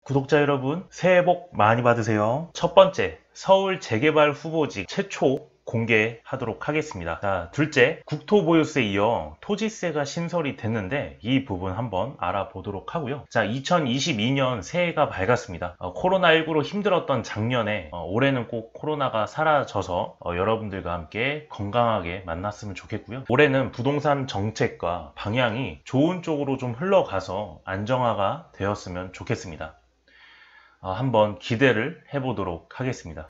구독자 여러분, 새해 복 많이 받으세요. 첫 번째, 서울 재개발 후보지 최초 공개하도록 하겠습니다. 자, 둘째, 국토보유세에 이어 토지세가 신설이 됐는데 이 부분 한번 알아보도록 하고요. 자, 2022년 새해가 밝았습니다. 코로나19로 힘들었던 작년에 올해는 꼭 코로나가 사라져서 여러분들과 함께 건강하게 만났으면 좋겠고요. 올해는 부동산 정책과 방향이 좋은 쪽으로 좀 흘러가서 안정화가 되었으면 좋겠습니다. 한번 기대를 해보도록 하겠습니다.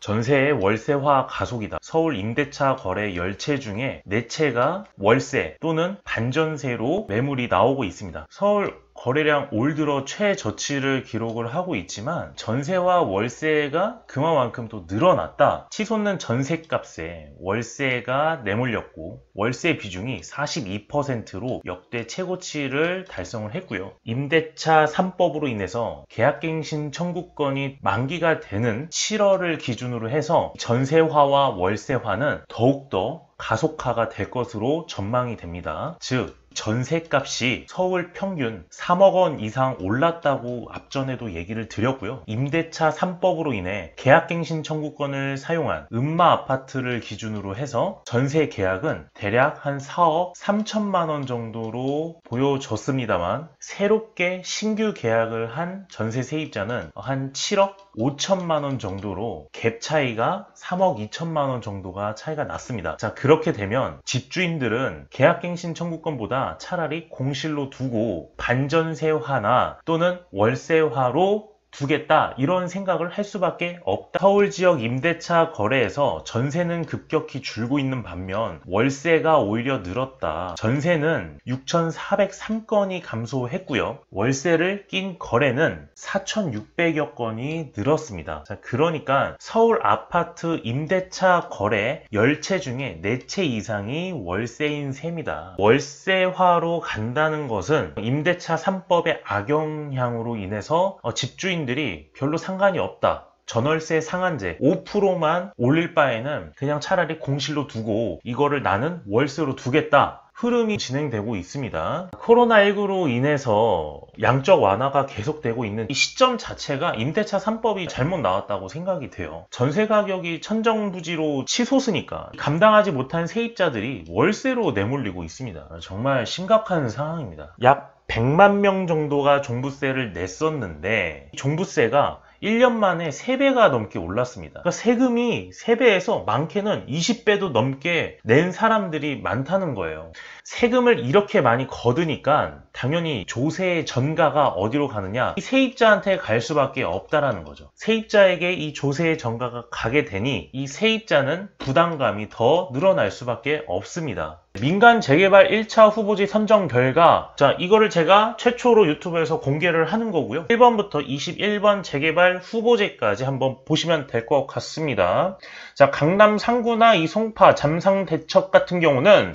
전세의 월세화 가속이다. 서울 임대차 거래 10채 중에 4채가 월세 또는 반전세로 매물이 나오고 있습니다. 서울 거래량 올 들어 최저치를 기록을 하고 있지만 전세와 월세가 그만큼 또 늘어났다. 치솟는 전세값에 월세가 내몰렸고 월세 비중이 42%로 역대 최고치를 달성을 했고요. 임대차 3법으로 인해서 계약갱신 청구권이 만기가 되는 7월을 기준으로 해서 전세화와 월세화는 더욱더 가속화가 될 것으로 전망이 됩니다. 즉 전세값이 서울 평균 3억 원 이상 올랐다고 앞전에도 얘기를 드렸고요. 임대차 3법으로 인해 계약갱신 청구권을 사용한 음마 아파트를 기준으로 해서 전세 계약은 대략 한 4억 3천만 원 정도로 보여졌습니다만 새롭게 신규 계약을 한 전세 세입자는 한 7억 5천만 원 정도로 갭 차이가 3억 2천만 원 정도가 차이가 났습니다. 자, 그렇게 되면 집주인들은 계약갱신 청구권보다 차라리 공실로 두고 반전세화나 또는 월세화로 두겠다 이런 생각을 할 수밖에 없다. 서울 지역 임대차 거래에서 전세는 급격히 줄고 있는 반면 월세가 오히려 늘었다. 전세는 6,403건이 감소했고요. 월세를 낀 거래는 4,600여 건이 늘었습니다. 자, 그러니까 서울 아파트 임대차 거래 10채 중에 4채 이상이 월세인 셈이다. 월세화로 간다는 것은 임대차 3법의 악영향으로 인해서 집주인 들이 별로 상관이 없다. 전월세 상한제 5%만 올릴 바에는 그냥 차라리 공실로 두고 이거를 나는 월세로 두겠다. 흐름이 진행되고 있습니다. 코로나19로 인해서 양적 완화가 계속되고 있는 이 시점 자체가 임대차 3법이 잘못 나왔다고 생각이 돼요. 전세 가격이 천정부지로 치솟으니까 감당하지 못한 세입자들이 월세로 내몰리고 있습니다. 정말 심각한 상황입니다. 약 100만 명 정도가 종부세를 냈었는데 종부세가 1년 만에 3배가 넘게 올랐습니다. 그러니까 세금이 3배에서 많게는 20배도 넘게 낸 사람들이 많다는 거예요. 세금을 이렇게 많이 거두니까 당연히 조세의 전가가 어디로 가느냐? 이 세입자한테 갈 수밖에 없다라는 거죠. 세입자에게 이 조세의 전가가 가게 되니 이 세입자는 부담감이 더 늘어날 수밖에 없습니다. 민간 재개발 1차 후보지 선정 결과, 자, 이거를 제가 최초로 유튜브에서 공개를 하는 거고요. 1번부터 21번 재개발 후보지까지 한번 보시면 될 것 같습니다. 자, 강남 상구나 이 송파, 잠상 대첩 같은 경우는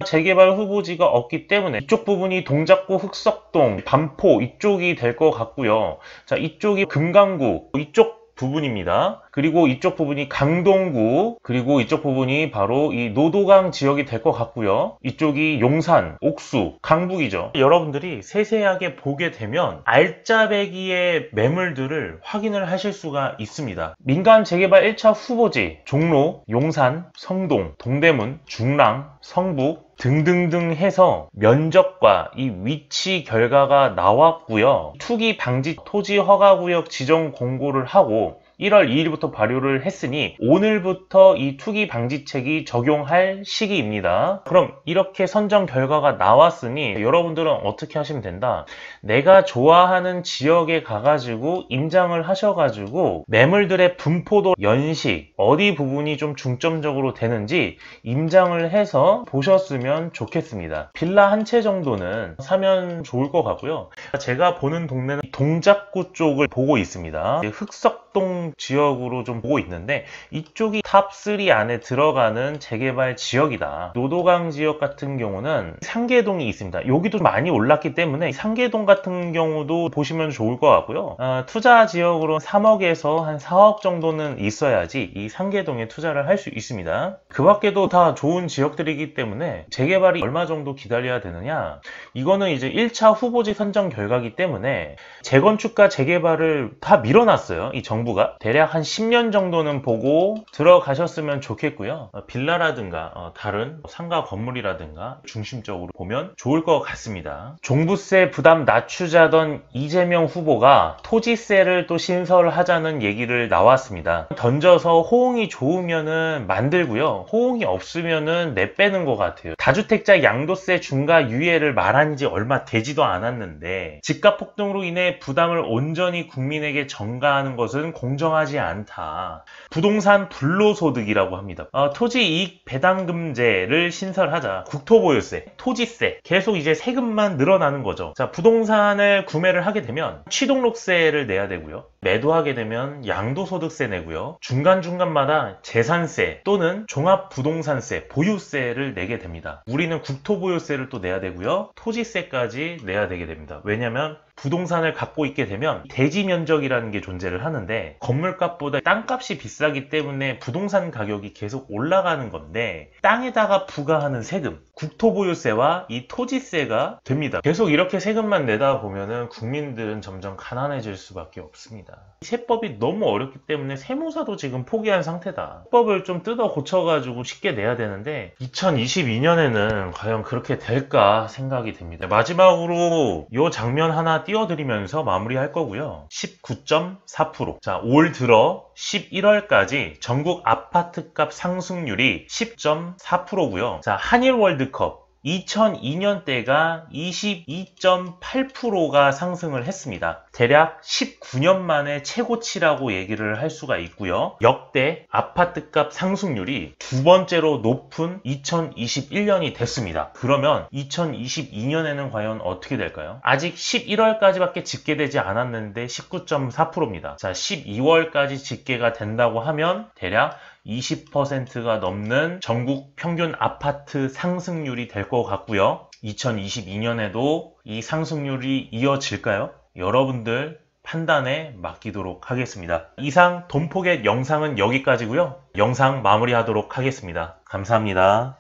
재개발 후보지가 없기 때문에 이쪽 부분이 동작구, 흑석동, 반포 이쪽이 될 것 같고요. 자, 이쪽이 금강구 이쪽 부분입니다. 그리고 이쪽 부분이 강동구, 그리고 이쪽 부분이 바로 이 노도강 지역이 될 것 같고요. 이쪽이 용산, 옥수, 강북이죠. 여러분들이 세세하게 보게 되면 알짜배기의 매물들을 확인을 하실 수가 있습니다. 민간 재개발 1차 후보지, 종로, 용산, 성동, 동대문, 중랑, 성북 등등등 해서 면적과 이 위치 결과가 나왔고요. 투기 방지 토지 허가구역 지정 공고를 하고 1월 2일부터 발효를 했으니 오늘부터 이 투기 방지책이 적용할 시기입니다. 그럼 이렇게 선정 결과가 나왔으니 여러분들은 어떻게 하시면 된다? 내가 좋아하는 지역에 가가지고 임장을 하셔가지고 매물들의 분포도 연식 어디 부분이 좀 중점적으로 되는지 임장을 해서 보셨으면 좋겠습니다. 빌라 한 채 정도는 사면 좋을 것 같고요. 제가 보는 동네는 동작구 쪽을 보고 있습니다. 흑석동 좋은 지역으로 좀 보고 있는데 이쪽이 탑3 안에 들어가는 재개발 지역이다. 노도강 지역 같은 경우는 상계동이 있습니다. 여기도 많이 올랐기 때문에 상계동 같은 경우도 보시면 좋을 것 같고요. 투자 지역으로 3억에서 한 4억 정도는 있어야지 이 상계동에 투자를 할 수 있습니다. 그 밖에도 다 좋은 지역들이기 때문에 재개발이 얼마 정도 기다려야 되느냐, 이거는 이제 1차 후보지 선정 결과이기 때문에 재건축과 재개발을 다 밀어놨어요. 이 정부가 대략 한 10년 정도는 보고 들어가셨으면 좋겠고요. 빌라라든가 다른 상가 건물이라든가 중심적으로 보면 좋을 것 같습니다. 종부세 부담 낮추자던 이재명 후보가 토지세를 또 신설하자는 얘기를 나왔습니다. 던져서 호응이 좋으면은 만들고요, 호응이 없으면은 내빼는 것 같아요. 다주택자 양도세 중과 유예를 말한 지 얼마 되지도 않았는데 집값 폭등으로 인해 부담을 온전히 국민에게 전가하는 것은 공정하지 않다. 부동산 불로소득이라고 합니다. 토지이익 배당금제를 신설하자. 국토보유세, 토지세, 계속 이제 세금만 늘어나는 거죠. 자, 부동산을 구매를 하게 되면 취등록세를 내야 되고요, 매도하게 되면 양도소득세 내고요, 중간중간마다 재산세 또는 종합부동산세, 보유세를 내게 됩니다. 우리는 국토보유세를 또 내야 되고요, 토지세까지 내야 되게 됩니다. 왜냐면 부동산을 갖고 있게 되면 대지 면적이라는 게 존재를 하는데 건물값보다 땅값이 비싸기 때문에 부동산 가격이 계속 올라가는 건데 땅에다가 부과하는 세금, 국토보유세와 이 토지세가 됩니다. 계속 이렇게 세금만 내다 보면은 국민들은 점점 가난해질 수밖에 없습니다. 세법이 너무 어렵기 때문에 세무사도 지금 포기한 상태다. 세법을 좀 뜯어 고쳐가지고 쉽게 내야 되는데 2022년에는 과연 그렇게 될까 생각이 듭니다. 마지막으로 이 장면 하나 띄워드리면서 마무리할 거고요. 19.4%. 자, 올 들어 11월까지 전국 아파트값 상승률이 10.4%고요. 자, 한일 월드컵 2002년대가 22.8%가 상승을 했습니다. 대략 19년 만에 최고치라고 얘기를 할 수가 있고요. 역대 아파트값 상승률이 두 번째로 높은 2021년이 됐습니다. 그러면 2022년에는 과연 어떻게 될까요? 아직 11월까지밖에 집계되지 않았는데 19.4%입니다. 자, 12월까지 집계가 된다고 하면 대략 20%가 넘는 전국 평균 아파트 상승률이 될 것 같고요. 2022년에도 이 상승률이 이어질까요? 여러분들 판단에 맡기도록 하겠습니다. 이상 돈포겟 영상은 여기까지고요. 영상 마무리하도록 하겠습니다. 감사합니다.